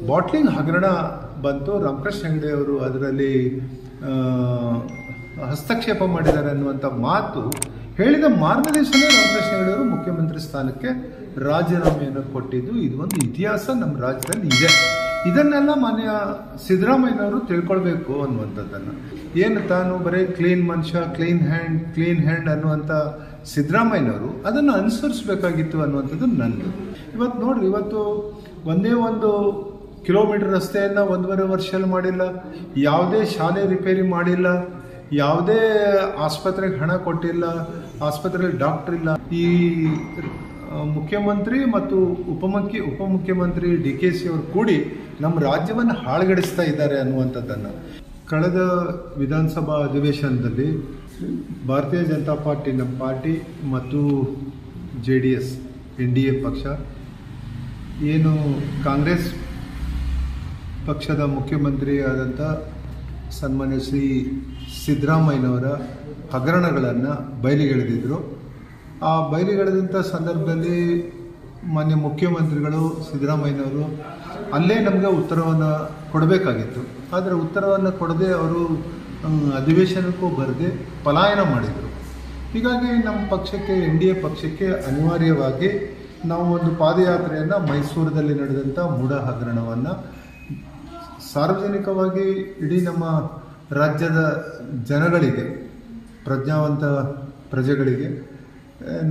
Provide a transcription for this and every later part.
Bottling ಹಗರಣ ಬಂತು, ರಾಮಕೃಷ್ಣ ಹೆಗಡೆ ಅವರು ಅದರಲ್ಲಿ ಹಸ್ತಕ್ಷೇಪ ಮಾಡಿದ್ದಾರೆ ಅನ್ನುವಂಥ ಮಾತು ಹೇಳಿದ ಮಾರನೇ ದಿವಸನೇ ರಾಮಕೃಷ್ಣ ಹೆಗಡೆ ಅವರು ಮುಖ್ಯಮಂತ್ರಿ ಸ್ಥಾನಕ್ಕೆ ರಾಜೀನಾಮೆಯನ್ನು ಕೊಟ್ಟಿದ್ದು ಇದು ಒಂದು ಇತಿಹಾಸ ನಮ್ಮ ರಾಜ್ಯದಲ್ಲಿ ಇದೆ. ಇದನ್ನೆಲ್ಲ ಮಾನ್ಯ ಸಿದ್ದರಾಮಯ್ಯನವರು ತಿಳ್ಕೊಳ್ಬೇಕು ಅನ್ನುವಂಥದ್ದನ್ನು. ಏನು ತಾನು ಬರೀ ಕ್ಲೀನ್ ಮನುಷ್ಯ, ಕ್ಲೀನ್ ಹ್ಯಾಂಡ್ ಅನ್ನುವಂಥ ಸಿದ್ದರಾಮಯ್ಯನವರು ಅದನ್ನು ಅನುಸರಿಸಬೇಕಾಗಿತ್ತು ಅನ್ನುವಂಥದ್ದು ನಂದು. ಇವತ್ತು ನೋಡ್ರಿ, ಇವತ್ತು ಒಂದೇ ಒಂದು ಕಿಲೋಮೀಟರ್ ರಸ್ತೆಯನ್ನು 1.5 ವರ್ಷದಲ್ಲಿ ಮಾಡಿಲ್ಲ, ಯಾವುದೇ ಶಾಲೆ ರಿಪೇರಿ ಮಾಡಿಲ್ಲ, ಯಾವುದೇ ಆಸ್ಪತ್ರೆಗೆ ಹಣ ಕೊಟ್ಟಿಲ್ಲ, ಆಸ್ಪತ್ರೆಯಲ್ಲಿ ಡಾಕ್ಟರ್ ಇಲ್ಲ. ಈ ಮುಖ್ಯಮಂತ್ರಿ ಮತ್ತು ಉಪಮುಖ್ಯಮಂತ್ರಿ DKC ಅವರು ಕೂಡಿ ನಮ್ಮ ರಾಜ್ಯವನ್ನು ಹಾಳುಗಡಿಸ್ತಾ ಇದ್ದಾರೆ ಅನ್ನುವಂಥದ್ದನ್ನು. ಕಳೆದ ವಿಧಾನಸಭಾ ಅಧಿವೇಶನದಲ್ಲಿ ಭಾರತೀಯ ಜನತಾ ಪಾರ್ಟಿ, ನಮ್ಮ ಪಾರ್ಟಿ ಮತ್ತು JDS NDA ಪಕ್ಷ ಏನು ಕಾಂಗ್ರೆಸ್ ಪಕ್ಷದ ಮುಖ್ಯಮಂತ್ರಿ ಆದಂಥ ಸನ್ಮಾನ್ಯ ಶ್ರೀ ಸಿದ್ದರಾಮಯ್ಯನವರ ಹಗರಣಗಳನ್ನು ಬಯಲಿಗೆಳೆದಿದ್ರು. ಆ ಬಯಲಿಗೆಳೆದಂಥ ಸಂದರ್ಭದಲ್ಲಿ ಮಾನ್ಯ ಮುಖ್ಯಮಂತ್ರಿಗಳು ಸಿದ್ದರಾಮಯ್ಯನವರು ಅಲ್ಲೇ ನಮಗೆ ಉತ್ತರವನ್ನು ಕೊಡಬೇಕಾಗಿತ್ತು. ಆದರೆ ಉತ್ತರವನ್ನು ಕೊಡದೆ ಅವರು ಅಧಿವೇಶನಕ್ಕೂ ಬರದೆ ಪಲಾಯನ ಮಾಡಿದರು. ಹೀಗಾಗಿ ನಮ್ಮ ಪಕ್ಷಕ್ಕೆ, NDA ಪಕ್ಷಕ್ಕೆ ಅನಿವಾರ್ಯವಾಗಿ ನಾವು ಒಂದು ಪಾದಯಾತ್ರೆಯನ್ನು ಮೈಸೂರಿನಲ್ಲಿ ನಡೆದಂಥ ಮೂಢ ಹಗರಣವನ್ನು ಸಾರ್ವಜನಿಕವಾಗಿ ಇಡೀ ನಮ್ಮ ರಾಜ್ಯದ ಜನಗಳಿಗೆ, ಪ್ರಜ್ಞಾವಂತ ಪ್ರಜೆಗಳಿಗೆ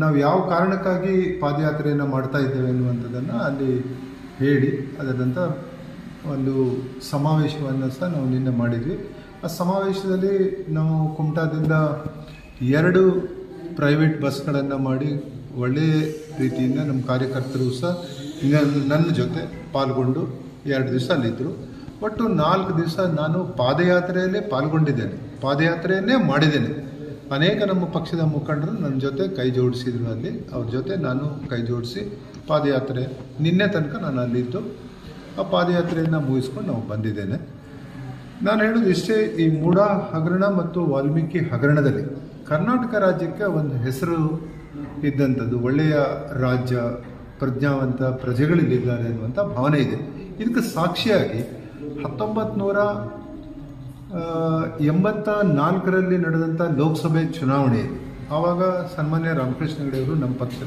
ನಾವು ಯಾವ ಕಾರಣಕ್ಕಾಗಿ ಪಾದಯಾತ್ರೆಯನ್ನು ಮಾಡ್ತಾ ಇದ್ದೇವೆ ಅನ್ನುವಂಥದ್ದನ್ನು ಅಲ್ಲಿ ಹೇಳಿ ಅದರ ನಂತರ ಒಂದು ಸಮಾವೇಶವನ್ನು ಸಹ ನಾವು ನಿನ್ನೆ ಮಾಡಿದ್ವಿ. ಆ ಸಮಾವೇಶದಲ್ಲಿ ನಾವು ಕುಮಟಾದಿಂದ 2 ಪ್ರೈವೇಟ್ ಬಸ್ಗಳನ್ನು ಮಾಡಿ ಒಳ್ಳೆಯ ರೀತಿಯಿಂದ ನಮ್ಮ ಕಾರ್ಯಕರ್ತರು ಸಹ ನನ್ನ ಜೊತೆ ಪಾಲ್ಗೊಂಡು 2 ದಿವಸ ಅಲ್ಲಿದ್ದರು. ಒಟ್ಟು 4 ದಿವಸ ನಾನು ಪಾದಯಾತ್ರೆಯಲ್ಲೇ ಪಾಲ್ಗೊಂಡಿದ್ದೇನೆ, ಪಾದಯಾತ್ರೆಯನ್ನೇ ಮಾಡಿದ್ದೇನೆ. ಅನೇಕ ನಮ್ಮ ಪಕ್ಷದ ಮುಖಂಡರು ನನ್ನ ಜೊತೆ ಕೈ ಜೋಡಿಸಿದ್ರು. ಅಲ್ಲಿ ಅವ್ರ ಜೊತೆ ನಾನು ಕೈ ಜೋಡಿಸಿ ಪಾದಯಾತ್ರೆ ನಿನ್ನೆ ತನಕ ನಾನು ಅಲ್ಲಿದ್ದು ಆ ಪಾದಯಾತ್ರೆಯನ್ನು ಮುಗಿಸ್ಕೊಂಡು ನಾವು ಬಂದಿದ್ದೇನೆ. ನಾನು ಹೇಳೋದು ಇಷ್ಟೇ, ಈ ಮೂಢ ಹಗರಣ ಮತ್ತು ವಾಲ್ಮೀಕಿ ಹಗರಣದಲ್ಲಿ ಕರ್ನಾಟಕ ರಾಜ್ಯಕ್ಕೆ ಒಂದು ಹೆಸರು ಇದ್ದಂಥದ್ದು, ಒಳ್ಳೆಯ ರಾಜ್ಯ, ಪ್ರಜ್ಞಾವಂತ ಪ್ರಜೆಗಳಿಲ್ಲಿದ್ದಾರೆ ಅನ್ನುವಂಥ ಭಾವನೆ ಇದೆ. ಇದಕ್ಕೆ ಸಾಕ್ಷಿಯಾಗಿ 1984ರಲ್ಲಿ ನಡೆದಂಥ ಲೋಕಸಭೆ ಚುನಾವಣೆಯಲ್ಲಿ ಆವಾಗ ಸನ್ಮಾನ್ಯ ರಾಮಕೃಷ್ಣ ಹೆಗಡೆ ಅವರು, ನಮ್ಮ ಪಕ್ಷ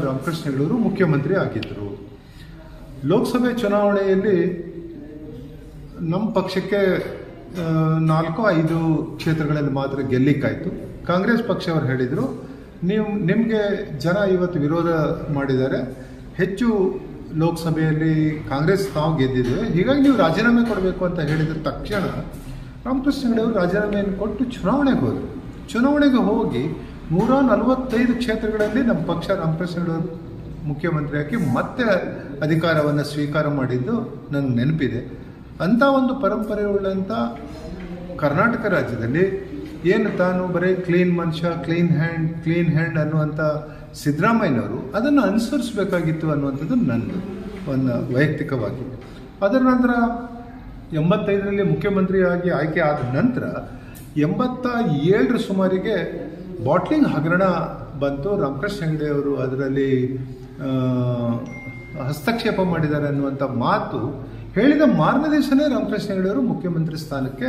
ರಾಮಕೃಷ್ಣ ಹೆಗಡೆ ಅವರು ಮುಖ್ಯಮಂತ್ರಿ ಆಗಿದ್ದರು. ಲೋಕಸಭೆ ಚುನಾವಣೆಯಲ್ಲಿ ನಮ್ಮ ಪಕ್ಷಕ್ಕೆ 4-5 ಕ್ಷೇತ್ರಗಳಲ್ಲಿ ಮಾತ್ರ ಗೆಲ್ಲಿಕ್ಕಾಯಿತು. ಕಾಂಗ್ರೆಸ್ ಪಕ್ಷವರು ಹೇಳಿದರು, ನಿಮಗೆ ಜನ ಇವತ್ತು ವಿರೋಧ ಮಾಡಿದ್ದಾರೆ, ಹೆಚ್ಚು ಲೋಕಸಭೆಯಲ್ಲಿ ಕಾಂಗ್ರೆಸ್ ತಾವು ಗೆದ್ದಿದ್ದೇವೆ, ಹೀಗಾಗಿ ನೀವು ರಾಜೀನಾಮೆ ಕೊಡಬೇಕು ಅಂತ ಹೇಳಿದ ತಕ್ಷಣ ರಾಮಕೃಷ್ಣ ಹೆಗಡೆ ಅವರು ರಾಜೀನಾಮೆಯನ್ನು ಕೊಟ್ಟು ಚುನಾವಣೆಗೆ ಹೋದರು. ಚುನಾವಣೆಗೆ ಹೋಗಿ 145 ಕ್ಷೇತ್ರಗಳಲ್ಲಿ ನಮ್ಮ ಪಕ್ಷ ರಾಮಕೃಷ್ಣ ಹೆಗಡೆ ಅವರು ಮುಖ್ಯಮಂತ್ರಿಯಾಗಿ ಮತ್ತೆ ಅಧಿಕಾರವನ್ನು ಸ್ವೀಕಾರ ಮಾಡಿದ್ದು ನನಗೆ ನೆನಪಿದೆ. ಅಂಥ ಒಂದು ಪರಂಪರೆ ಉಳ್ಳಂಥ ಕರ್ನಾಟಕ ರಾಜ್ಯದಲ್ಲಿ ಏನು ತಾನು ಬರೀ ಕ್ಲೀನ್ ಮನುಷ್ಯ, ಕ್ಲೀನ್ ಹ್ಯಾಂಡ್ ಅನ್ನುವಂಥ ಸಿದ್ದರಾಮಯ್ಯನವರು ಅದನ್ನು ಅನುಸರಿಸಬೇಕಾಗಿತ್ತು ಅನ್ನುವಂಥದ್ದು ನನ್ನ ಒಂದು ವೈಯಕ್ತಿಕವಾಗಿ. ಅದರ ನಂತರ 85ರಲ್ಲಿ ಮುಖ್ಯಮಂತ್ರಿಯಾಗಿ ಆಯ್ಕೆ ಆದ ನಂತರ 87ರ ಸುಮಾರಿಗೆ ಬಾಟ್ಲಿಂಗ್ ಹಗರಣ ಬಂತು. ರಾಮಕೃಷ್ಣ ಹೆಗಡೆ ಅವರು ಅದರಲ್ಲಿ ಹಸ್ತಕ್ಷೇಪ ಮಾಡಿದ್ದಾರೆ ಅನ್ನುವಂಥ ಮಾತು ಹೇಳಿದ ಮಾರನೇ ದಿವಸನೇ ರಾಮಕೃಷ್ಣ ಹೆಗಡೆ ಅವರು ಮುಖ್ಯಮಂತ್ರಿ ಸ್ಥಾನಕ್ಕೆ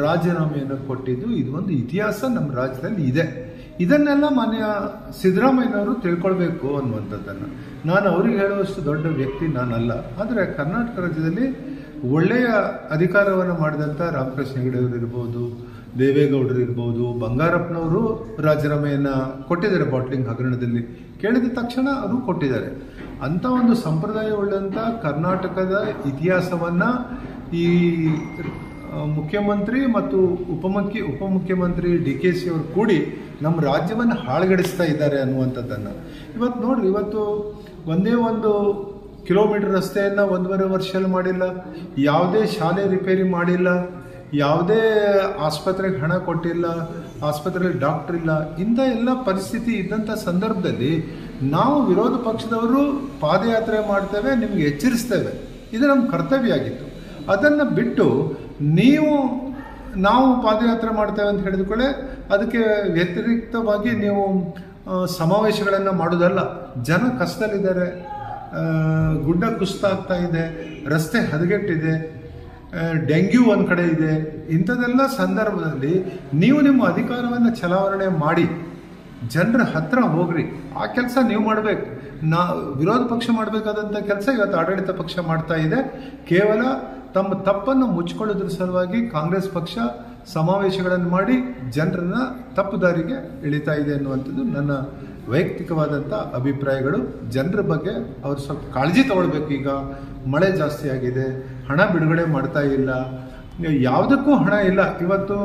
ರಾಜೀನಾಮೆಯನ್ನು ಕೊಟ್ಟಿದ್ದು ಇದು ಒಂದು ಇತಿಹಾಸ ನಮ್ಮ ರಾಜ್ಯದಲ್ಲಿ ಇದೆ. ಇದನ್ನೆಲ್ಲ ಮಾನ್ಯ ಸಿದ್ದರಾಮಯ್ಯನವರು ತಿಳ್ಕೊಳ್ಬೇಕು ಅನ್ನುವಂಥದ್ದನ್ನು. ನಾನು ಅವ್ರಿಗೆ ಹೇಳುವಷ್ಟು ದೊಡ್ಡ ವ್ಯಕ್ತಿ ನಾನಲ್ಲ. ಆದರೆ ಕರ್ನಾಟಕ ರಾಜ್ಯದಲ್ಲಿ ಒಳ್ಳೆಯ ಅಧಿಕಾರವನ್ನು ಮಾಡಿದಂಥ ರಾಮಕೃಷ್ಣ ಹೆಗಡೆ ಅವರು ಇರ್ಬೋದು, ದೇವೇಗೌಡರು ಇರ್ಬೋದು, ಬಂಗಾರಪ್ಪನವರು ರಾಜೀನಾಮೆಯನ್ನು ಕೊಟ್ಟಿದ್ದಾರೆ ಬಾಟ್ಲಿಂಗ್ ಹಗರಣದಲ್ಲಿ. ಕೇಳಿದ ತಕ್ಷಣ ಅವರು ಕೊಟ್ಟಿದ್ದಾರೆ. ಅಂಥ ಒಂದು ಸಂಪ್ರದಾಯ ಉಳ್ಳಂಥ ಕರ್ನಾಟಕದ ಇತಿಹಾಸವನ್ನು ಈ ಮುಖ್ಯಮಂತ್ರಿ ಮತ್ತು ಉಪಮುಖ್ಯಮಂತ್ರಿ DKC ಅವರು ಕೂಡಿ ನಮ್ಮ ರಾಜ್ಯವನ್ನು ಹಾಳುಗಡಿಸ್ತಾ ಇದ್ದಾರೆ ಅನ್ನುವಂಥದ್ದನ್ನು. ಇವತ್ತು ನೋಡ್ರಿ, ಇವತ್ತು ಒಂದೇ ಒಂದು ಕಿಲೋಮೀಟರ್ ರಸ್ತೆಯನ್ನು 1.5 ವರ್ಷದಲ್ಲಿ ಮಾಡಿಲ್ಲ, ಯಾವುದೇ ಶಾಲೆ ರಿಪೇರಿ ಮಾಡಿಲ್ಲ, ಯಾವುದೇ ಆಸ್ಪತ್ರೆಗೆ ಹಣ ಕೊಟ್ಟಿಲ್ಲ, ಆಸ್ಪತ್ರೆಯಲ್ಲಿ ಡಾಕ್ಟರ್ ಇಲ್ಲ. ಇಂಥ ಎಲ್ಲ ಪರಿಸ್ಥಿತಿ ಇದ್ದಂಥ ಸಂದರ್ಭದಲ್ಲಿ ನಾವು ವಿರೋಧ ಪಕ್ಷದವರು ಪಾದಯಾತ್ರೆ ಮಾಡ್ತೇವೆ, ನಿಮಗೆ ಎಚ್ಚರಿಸ್ತೇವೆ, ಇದು ನಮ್ಮ ಕರ್ತವ್ಯ ಆಗಿತ್ತು. ಅದನ್ನು ಬಿಟ್ಟು ನಾವು ಪಾದಯಾತ್ರೆ ಮಾಡ್ತೇವೆ ಅಂತ ಹೇಳಿದ್ಕೊಳ್ಳೆ ಅದಕ್ಕೆ ವ್ಯತಿರಿಕ್ತವಾಗಿ ನೀವು ಸಮಾವೇಶಗಳನ್ನು ಮಾಡೋದಲ್ಲ. ಜನ ಕಷ್ಟದಲ್ಲಿದ್ದಾರೆ, ಗುಡ್ಡ ಕುಸಿತ ಆಗ್ತಾ ಇದೆ, ರಸ್ತೆ ಹದಗೆಟ್ಟಿದೆ, ಡೆಂಗ್ಯೂ ಒಂದು ಕಡೆ ಇದೆ. ಇಂಥದ್ದೆಲ್ಲ ಸಂದರ್ಭದಲ್ಲಿ ನೀವು ನಿಮ್ಮ ಅಧಿಕಾರವನ್ನು ಚಲಾವಣೆ ಮಾಡಿ ಜನರ ಹತ್ರ ಹೋಗ್ರಿ. ಆ ಕೆಲಸ ನೀವು ಮಾಡಬೇಕು. ವಿರೋಧ ಪಕ್ಷ ಮಾಡಬೇಕಾದಂಥ ಕೆಲಸ ಇವತ್ತು ಆಡಳಿತ ಪಕ್ಷ ಮಾಡ್ತಾ ಇದೆ. ಕೇವಲ ತಮ್ಮ ತಪ್ಪನ್ನು ಮುಚ್ಕೊಳ್ಳೋದ್ರ ಸಲುವಾಗಿ ಕಾಂಗ್ರೆಸ್ ಪಕ್ಷ ಸಮಾವೇಶಗಳನ್ನು ಮಾಡಿ ಜನರನ್ನ ತಪ್ಪು ದಾರಿಗೆ ಎಳಿತಾ ಇದೆ ಅನ್ನುವಂಥದ್ದು ನನ್ನ ವೈಯಕ್ತಿಕವಾದಂಥ ಅಭಿಪ್ರಾಯಗಳು. ಜನರ ಬಗ್ಗೆ ಅವ್ರು ಸ್ವಲ್ಪ ಕಾಳಜಿ ತಗೊಳ್ಬೇಕು. ಈಗ ಮಳೆ ಜಾಸ್ತಿ ಆಗಿದೆ, ಹಣ ಬಿಡುಗಡೆ ಮಾಡ್ತಾ ಇಲ್ಲ, ಯಾವುದಕ್ಕೂ ಹಣ ಇಲ್ಲ. ಇವತ್ತು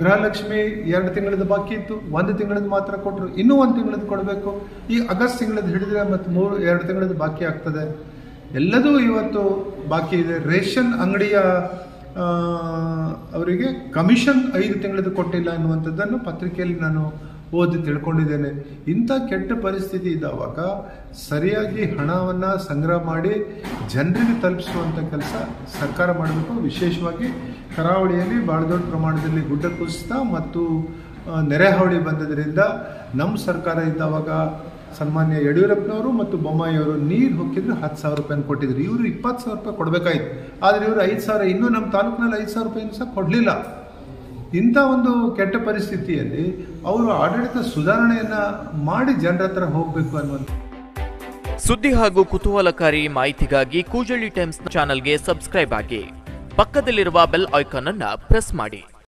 ಗೃಹಲಕ್ಷ್ಮಿ 2 ತಿಂಗಳದ್ದು ಬಾಕಿ ಇತ್ತು, 1 ತಿಂಗಳದ್ದು ಮಾತ್ರ ಕೊಟ್ಟರು, ಇನ್ನೂ 1 ತಿಂಗಳದ್ದು ಕೊಡಬೇಕು. ಈ ಆಗಸ್ಟ್ ತಿಂಗಳದ್ದು ಹಿಡಿದ್ರೆ ಮತ್ತು 2 ತಿಂಗಳದ್ದು ಬಾಕಿ ಆಗ್ತದೆ. ಎಲ್ಲದೂ ಇವತ್ತು ಬಾಕಿ ಇದೆ. ರೇಷನ್ ಅಂಗಡಿಯ ಅವರಿಗೆ ಕಮಿಷನ್ 5 ತಿಂಗಳದ್ದು ಕೊಟ್ಟಿಲ್ಲ ಅನ್ನುವಂಥದ್ದನ್ನು ಪತ್ರಿಕೆಯಲ್ಲಿ ನಾನು ಓದಿ ತಿಳ್ಕೊಂಡಿದ್ದೇನೆ. ಇಂಥ ಕೆಟ್ಟ ಪರಿಸ್ಥಿತಿ ಇದ್ದಾವಾಗ ಸರಿಯಾಗಿ ಹಣವನ್ನು ಸಂಗ್ರಹ ಮಾಡಿ ಜನರಿಗೆ ತಲುಪಿಸುವಂಥ ಕೆಲಸ ಸರ್ಕಾರ ಮಾಡಬೇಕು. ವಿಶೇಷವಾಗಿ ಕರಾವಳಿಯಲ್ಲಿ ಭಾಳ ದೊಡ್ಡ ಪ್ರಮಾಣದಲ್ಲಿ ಗುಡ್ಡ ಕುಸಿತ ಮತ್ತು ನೆರೆಹಾವಳಿ ಬಂದದ್ರಿಂದ ನಮ್ಮ ಸರ್ಕಾರ ಇದ್ದಾವಾಗ ಸನ್ಮಾನ್ಯ ಯಡಿಯೂರಪ್ಪನವರು ಮತ್ತು ಬೊಮ್ಮಾಯಿಯವರು ನೀರು ಹೊಕ್ಕಿದ್ರೆ 10,000 ರೂಪಾಯಿ ಕೊಟ್ಟಿದ್ರು. ಇವರು 20,000 ರೂಪಾಯಿ ಕೊಡಬೇಕಾಯ್ತು. ಆದರೆ ಇವರು 5,000, ಇನ್ನೂ ನಮ್ಮ ತಾಲೂಕಿನಲ್ಲಿ 5,000 ರೂಪಾಯಿನೂ ಸಹ ಕೊಡಲಿಲ್ಲ. ಇಂಥ ಒಂದು ಕೆಟ್ಟ ಪರಿಸ್ಥಿತಿಯಲ್ಲಿ ಅವರು ಆಡಳಿತ ಸುಧಾರಣೆಯನ್ನು ಮಾಡಿ ಜನರ ಹತ್ರ ಹೋಗಬೇಕು ಅನ್ನುವಂಥ ಸುದ್ದಿ ಹಾಗೂ ಕುತೂಹಲಕಾರಿ ಮಾಹಿತಿಗಾಗಿ ಕೂಜಳ್ಳಿ ಟೈಮ್ಸ್ ಚಾನೆಲ್ಗೆ ಸಬ್ಸ್ಕ್ರೈಬ್ ಆಗಿ, ಪಕ್ಕದಲ್ಲಿರುವ ಬೆಲ್ ಐಕಾನ್ ಅನ್ನು ಪ್ರೆಸ್ ಮಾಡಿ.